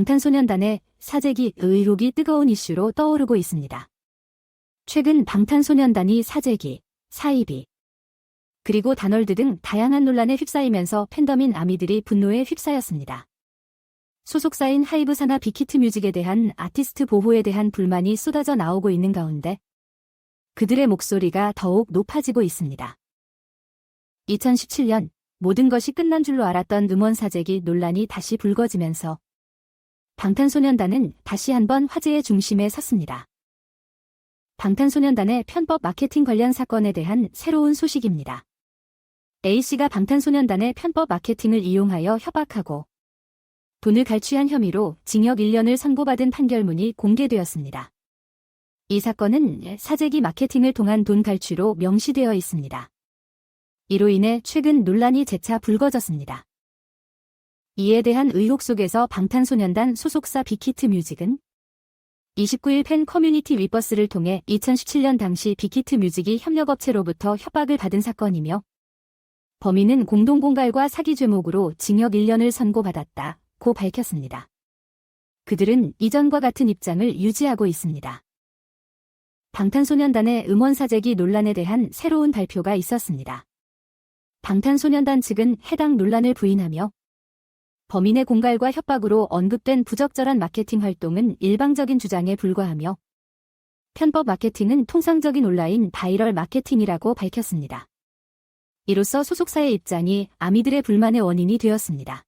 방탄소년단의 사재기 의혹이 뜨거운 이슈로 떠오르고 있습니다. 최근 방탄소년단이 사재기, 사이비, 그리고 다널드 등 다양한 논란에 휩싸이면서 팬덤인 아미들이 분노에 휩싸였습니다. 소속사인 하이브 산하 빅히트 뮤직에 대한 아티스트 보호에 대한 불만이 쏟아져 나오고 있는 가운데 그들의 목소리가 더욱 높아지고 있습니다. 2017년 모든 것이 끝난 줄로 알았던 음원 사재기 논란이 다시 불거지면서 방탄소년단은 다시 한번 화제의 중심에 섰습니다. 방탄소년단의 편법 마케팅 관련 사건에 대한 새로운 소식입니다. A씨가 방탄소년단의 편법 마케팅을 이용하여 협박하고 돈을 갈취한 혐의로 징역 1년을 선고받은 판결문이 공개되었습니다. 이 사건은 사재기 마케팅을 통한 돈 갈취로 명시되어 있습니다. 이로 인해 최근 논란이 재차 불거졌습니다. 이에 대한 의혹 속에서 방탄소년단 소속사 빅히트 뮤직은 29일 팬 커뮤니티 위버스를 통해 2017년 당시 빅히트 뮤직이 협력업체로부터 협박을 받은 사건이며 범인은 공동공갈과 사기 죄목으로 징역 1년을 선고받았다고 밝혔습니다. 그들은 이전과 같은 입장을 유지하고 있습니다. 방탄소년단의 음원 사재기 논란에 대한 새로운 발표가 있었습니다. 방탄소년단 측은 해당 논란을 부인하며 범인의 공갈과 협박으로 언급된 부적절한 마케팅 활동은 일방적인 주장에 불과하며 편법 마케팅은 통상적인 온라인 바이럴 마케팅이라고 밝혔습니다. 이로써 소속사의 입장이 아미들의 불만의 원인이 되었습니다.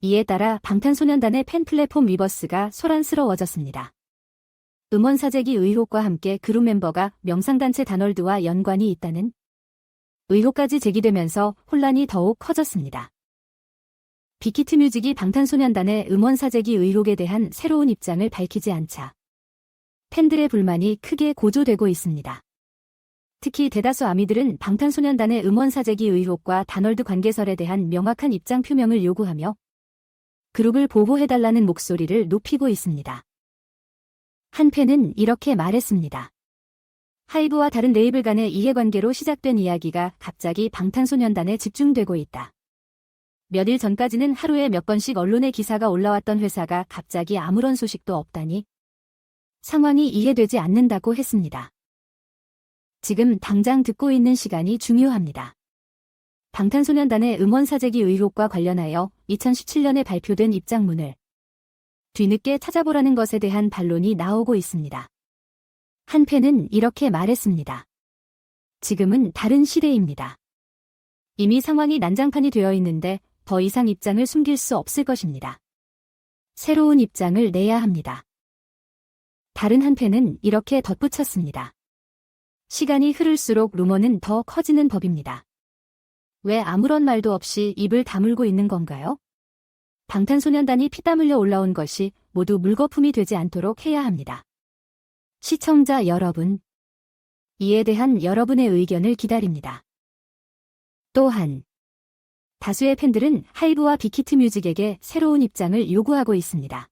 이에 따라 방탄소년단의 팬 플랫폼 위버스가 소란스러워졌습니다. 음원 사재기 의혹과 함께 그룹 멤버가 명상단체 다널드와 연관이 있다는 의혹까지 제기되면서 혼란이 더욱 커졌습니다. 빅히트 뮤직이 방탄소년단의 음원 사재기 의혹에 대한 새로운 입장을 밝히지 않자 팬들의 불만이 크게 고조되고 있습니다. 특히 대다수 아미들은 방탄소년단의 음원 사재기 의혹과 다널드 관계설에 대한 명확한 입장 표명을 요구하며 그룹을 보호해달라는 목소리를 높이고 있습니다. 한 팬은 이렇게 말했습니다. 하이브와 다른 레이블 간의 이해관계로 시작된 이야기가 갑자기 방탄소년단에 집중되고 있다. 몇 일 전까지는 하루에 몇 번씩 언론에 기사가 올라왔던 회사가 갑자기 아무런 소식도 없다니 상황이 이해되지 않는다고 했습니다. 지금 당장 듣고 있는 시간이 중요합니다. 방탄소년단의 음원 사재기 의혹과 관련하여 2017년에 발표된 입장문을 뒤늦게 찾아보라는 것에 대한 반론이 나오고 있습니다. 한 팬은 이렇게 말했습니다. 지금은 다른 시대입니다. 이미 상황이 난장판이 되어 있는데 더 이상 입장을 숨길 수 없을 것입니다. 새로운 입장을 내야 합니다. 다른 한 팬은 이렇게 덧붙였습니다. 시간이 흐를수록 루머는 더 커지는 법입니다. 왜 아무런 말도 없이 입을 다물고 있는 건가요? 방탄소년단이 피땀 흘려 올라온 것이 모두 물거품이 되지 않도록 해야 합니다. 시청자 여러분, 이에 대한 여러분의 의견을 기다립니다. 또한 다수의 팬들은 하이브와 빅히트 뮤직에게 새로운 입장을 요구하고 있습니다.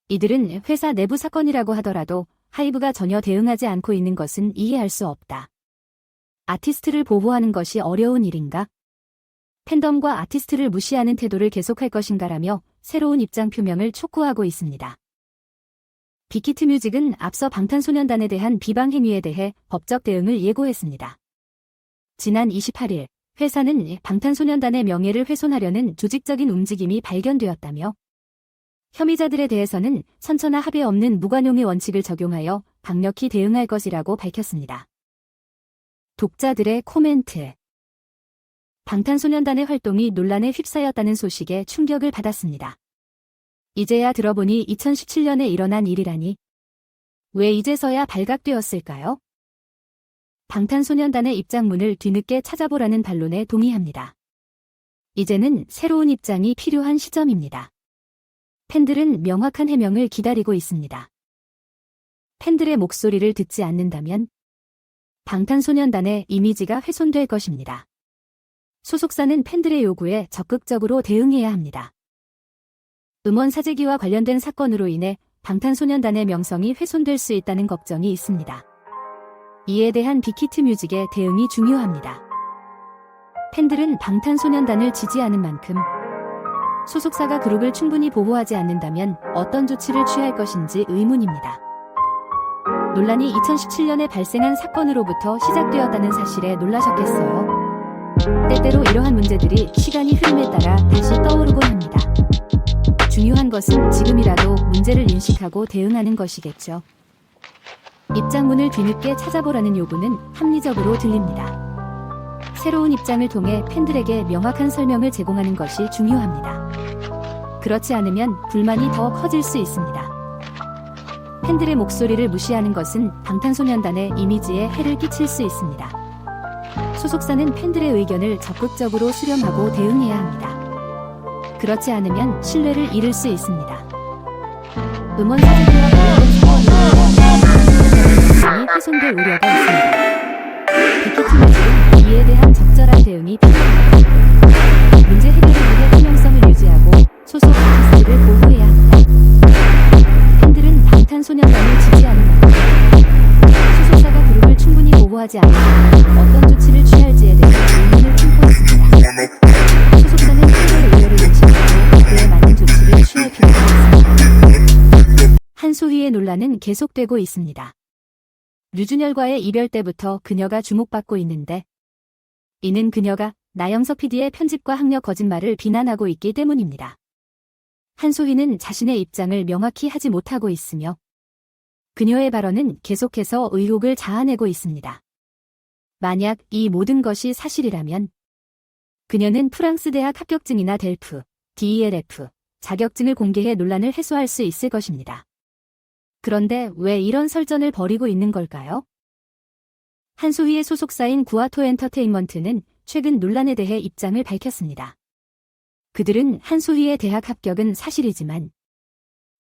이들은 회사 내부 사건이라고 하더라도 하이브가 전혀 대응하지 않고 있는 것은 이해할 수 없다. 아티스트를 보호하는 것이 어려운 일인가? 팬덤과 아티스트를 무시하는 태도를 계속할 것인가라며 새로운 입장 표명을 촉구하고 있습니다. 빅히트 뮤직은 앞서 방탄소년단에 대한 비방 행위에 대해 법적 대응을 예고했습니다. 지난 28일 회사는 방탄소년단의 명예를 훼손하려는 조직적인 움직임이 발견되었다며 혐의자들에 대해서는 선처나 합의 없는 무관용의 원칙을 적용하여 강력히 대응할 것이라고 밝혔습니다. 독자들의 코멘트. 방탄소년단의 활동이 논란에 휩싸였다는 소식에 충격을 받았습니다. 이제야 들어보니 2017년에 일어난 일이라니. 왜 이제서야 발각되었을까요? 방탄소년단의 입장문을 뒤늦게 찾아보라는 반론에 동의합니다. 이제는 새로운 입장이 필요한 시점입니다. 팬들은 명확한 해명을 기다리고 있습니다. 팬들의 목소리를 듣지 않는다면 방탄소년단의 이미지가 훼손될 것입니다. 소속사는 팬들의 요구에 적극적으로 대응해야 합니다. 음원 사재기와 관련된 사건으로 인해 방탄소년단의 명성이 훼손될 수 있다는 걱정이 있습니다. 이에 대한 빅히트 뮤직의 대응이 중요합니다. 팬들은 방탄소년단을 지지하는 만큼 소속사가 그룹을 충분히 보호하지 않는다면 어떤 조치를 취할 것인지 의문입니다. 논란이 2017년에 발생한 사건으로부터 시작되었다는 사실에 놀라셨겠어요. 때때로 이러한 문제들이 시간이 흐름에 따라 다시 떠오르곤 합니다. 중요한 것은 지금이라도 문제를 인식하고 대응하는 것이겠죠. 입장문을 뒤늦게 찾아보라는 요구는 합리적으로 들립니다. 새로운 입장을 통해 팬들에게 명확한 설명을 제공하는 것이 중요합니다. 그렇지 않으면 불만이 더 커질 수 있습니다. 팬들의 목소리를 무시하는 것은 방탄소년단의 이미지에 해를 끼칠 수 있습니다. 소속사는 팬들의 의견을 적극적으로 수렴하고 대응해야 합니다. 그렇지 않으면 신뢰를 잃을 수 있습니다. 음원 사재기와 관련된 소원이 훼손될 우려가 있습니다. 빅히트뮤직은 이에 대한 적절한 대응이 필요합니다. 문제 해결을 위해 투명성을 유지하고 소속 아티스트를 보호해야 합니다. 팬들은 방탄소년단을 지지하는 만큼 소속사가 그룹을 충분히 보호하지 않으면 어떤 조치를 취할지에 대해 의문을 품고 있습니다. 소속사는 팬들의 의견을 인식하고 그에 맞는 조치를 취할 필요가 있습니다. 한소희의 논란은 계속되고 있습니다. 류준열과의 이별 때부터 그녀가 주목받고 있는데 이는 그녀가 나영석 PD의 편집과 학력 거짓말을 비난하고 있기 때문입니다. 한소희는 자신의 입장을 명확히 하지 못하고 있으며 그녀의 발언은 계속해서 의혹을 자아내고 있습니다. 만약 이 모든 것이 사실이라면 그녀는 프랑스 대학 합격증이나 델프, DELF 자격증을 공개해 논란을 해소할 수 있을 것입니다. 그런데 왜 이런 설전을 벌이고 있는 걸까요? 한소희의 소속사인 구아토 엔터테인먼트는 최근 논란에 대해 입장을 밝혔습니다. 그들은 한소희의 대학 합격은 사실이지만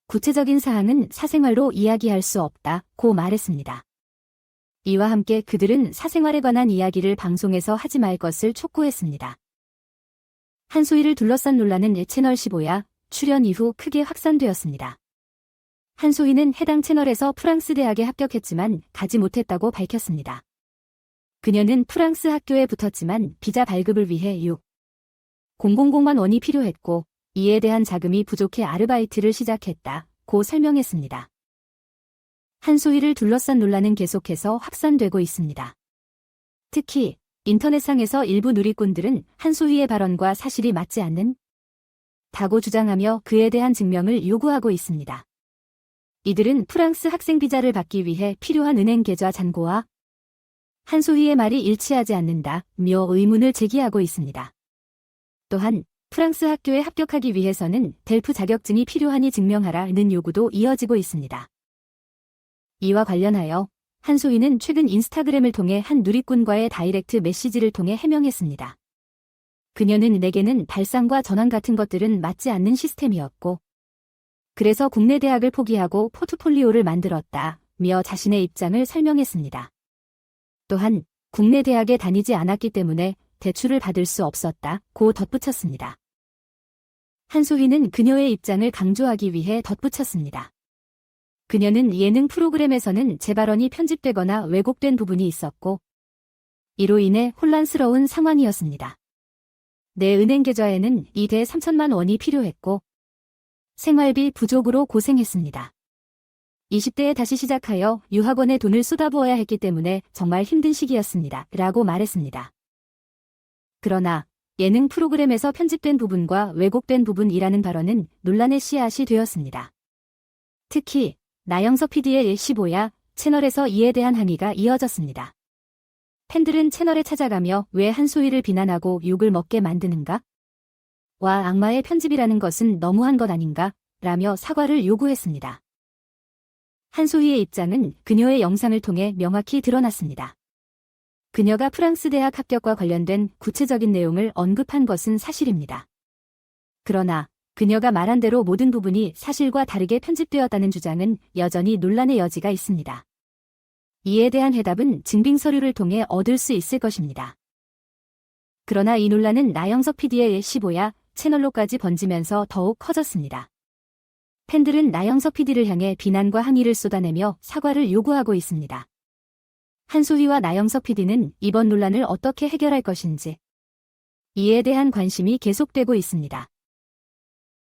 구체적인 사항은 사생활로 이야기할 수 없다고 말했습니다. 이와 함께 그들은 사생활에 관한 이야기를 방송에서 하지 말 것을 촉구했습니다. 한소희를 둘러싼 논란은 채널 15야 출연 이후 크게 확산되었습니다. 한소희는 해당 채널에서 프랑스 대학에 합격했지만 가지 못했다고 밝혔습니다. 그녀는 프랑스 학교에 붙었지만 비자 발급을 위해 6,000만 원이 필요했고 이에 대한 자금이 부족해 아르바이트를 시작했다고 설명했습니다. 한소희를 둘러싼 논란은 계속해서 확산되고 있습니다. 특히 인터넷상에서 일부 누리꾼들은 한소희의 발언과 사실이 맞지 않는다고 주장하며 그에 대한 증명을 요구하고 있습니다. 이들은 프랑스 학생 비자를 받기 위해 필요한 은행 계좌 잔고와 한소희의 말이 일치하지 않는다며 의문을 제기하고 있습니다. 또한 프랑스 학교에 합격하기 위해서는 델프 자격증이 필요하니 증명하라는 요구도 이어지고 있습니다. 이와 관련하여 한소희는 최근 인스타그램을 통해 한 누리꾼과의 다이렉트 메시지를 통해 해명했습니다. 그녀는 내게는 발상과 전환 같은 것들은 맞지 않는 시스템이었고 그래서 국내 대학을 포기하고 포트폴리오를 만들었다며 자신의 입장을 설명했습니다. 또한 국내 대학에 다니지 않았기 때문에 대출을 받을 수 없었다고 덧붙였습니다. 한소희는 그녀의 입장을 강조하기 위해 덧붙였습니다. 그녀는 예능 프로그램에서는 제 발언이 편집되거나 왜곡된 부분이 있었고 이로 인해 혼란스러운 상황이었습니다. 내 은행 계좌에는 2대 3천만 원이 필요했고 생활비 부족으로 고생했습니다. 20대에 다시 시작하여 유학원에 돈을 쏟아부어야 했기 때문에 정말 힘든 시기였습니다. 라고 말했습니다. 그러나 예능 프로그램에서 편집된 부분과 왜곡된 부분이라는 발언은 논란의 씨앗이 되었습니다. 특히 나영석 PD의 15야 채널에서 이에 대한 항의가 이어졌습니다. 팬들은 채널에 찾아가며 왜 한소희를 비난하고 욕을 먹게 만드는가? 와 악마의 편집이라는 것은 너무한 것 아닌가? 라며 사과를 요구했습니다. 한소희의 입장은 그녀의 영상을 통해 명확히 드러났습니다. 그녀가 프랑스 대학 합격과 관련된 구체적인 내용을 언급한 것은 사실입니다. 그러나 그녀가 말한 대로 모든 부분이 사실과 다르게 편집되었다는 주장은 여전히 논란의 여지가 있습니다. 이에 대한 해답은 증빙 서류를 통해 얻을 수 있을 것입니다. 그러나 이 논란은 나영석 PD의 15야 채널로까지 번지면서 더욱 커졌습니다. 팬들은 나영석 PD를 향해 비난과 항의를 쏟아내며 사과를 요구하고 있습니다. 한소희와 나영석 PD는 이번 논란을 어떻게 해결할 것인지 이에 대한 관심이 계속되고 있습니다.